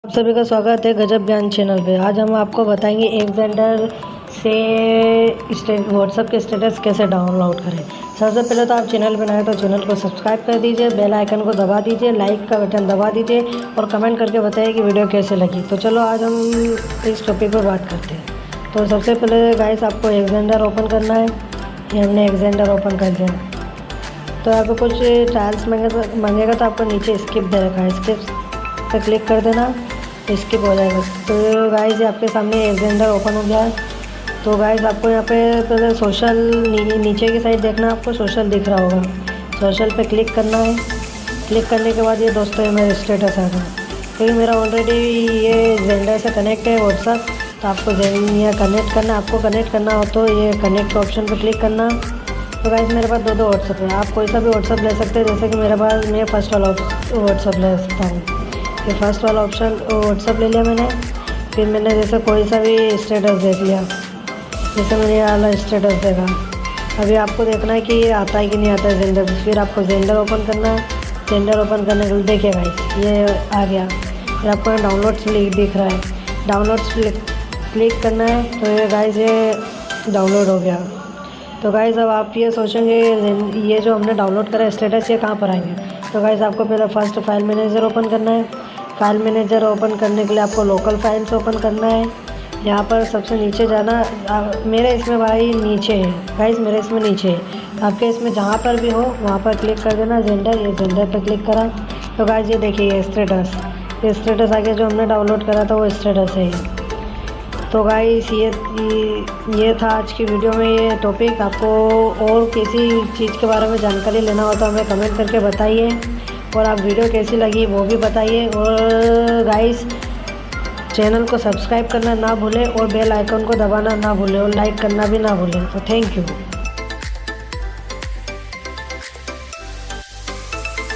आप सभी का स्वागत है गजब ज्ञान चैनल पे। आज हम आपको बताएंगे एक्सेंडर से व्हाट्सएप के स्टेटस कैसे डाउनलोड करें। सबसे पहले तो आप चैनल पर नए तो चैनल को सब्सक्राइब कर दीजिए, बेल आइकन को दबा दीजिए, लाइक का बटन दबा दीजिए और कमेंट करके बताइए कि वीडियो कैसे लगी। तो चलो आज हम इस टॉपिक पर बात करते हैं। तो सबसे पहले गाइस आपको एक्सेंडर ओपन करना है। ये हमने एक्सेंडर ओपन कर दिया। तो यहाँ पे कुछ टाइल्स मांगेगा तो आपको नीचे स्किप दे रखा है, स्किप पर क्लिक कर देना, स्किप हो जाएगा। तो गाइस ये आपके सामने एक्सेंडर ओपन हो गया है। तो गाइस आपको यहाँ पे पहले सोशल नीचे की साइड देखना, आपको सोशल दिख रहा होगा, सोशल पे क्लिक करना है। क्लिक करने के बाद ये दोस्तों ये मेरा स्टेटस आ गया, क्योंकि मेरा ऑलरेडी ये एक्सेंडर से कनेक्ट है व्हाट्सअप। तो आपको ये कनेक्ट करना, आपको कनेक्ट करना हो तो ये कनेक्ट ऑप्शन पर क्लिक करना। तो गाइस मेरे पास दो व्हाट्सअप है, आप कोई सा भी व्हाट्सअप ले सकते हैं। जैसे कि मेरे पास मैं फर्स्ट वाला व्हाट्सअप ले सकता हूँ। ये फर्स्ट वाला ऑप्शन व्हाट्सअप ले लिया मैंने। फिर मैंने जैसे कोई सा भी स्टेटस देख लिया, जैसे मैंने ये वाला स्टेटस देखा। अभी आपको देखना है कि ये आता है कि नहीं आता है जेंडर। फिर आपको जेंडर ओपन करना है। जेंडर ओपन करने के लिए देखिए गाइस ये आ गया। फिर आपको डाउनलोड्स दिख रहा है, डाउनलोड्स क्लिक करना है। तो ये गाइस ये डाउनलोड हो गया। तो गाइस अब आप ये सोचेंगे ये जो हमने डाउनलोड करा स्टेटस ये कहाँ पर आएंगे। तो गाइस आपको पहले फर्स्ट फाइल मैनेजर ओपन करना है। फाइल मैनेजर ओपन करने के लिए आपको लोकल फाइल्स ओपन करना है। यहाँ पर सबसे नीचे जाना। मेरे इसमें भाई नीचे है गाइस, मेरे इसमें नीचे है। आपके इसमें जहाँ पर भी हो वहाँ पर क्लिक कर देना जेंडर। ये जेंडर पर क्लिक करा तो गाइस ये देखिए ये स्टेटस आ गया। जो हमने डाउनलोड करा था वो स्टेटस है ये। तो गाइस ये था आज की वीडियो में ये टॉपिक। आपको और किसी चीज़ के बारे में जानकारी लेना हो तो हमें कमेंट करके बताइए, और आप वीडियो कैसी लगी वो भी बताइए। और गाइस चैनल को सब्सक्राइब करना ना भूलें और बेल आइकन को दबाना ना भूलें और लाइक करना भी ना भूलें। तो थैंक यू।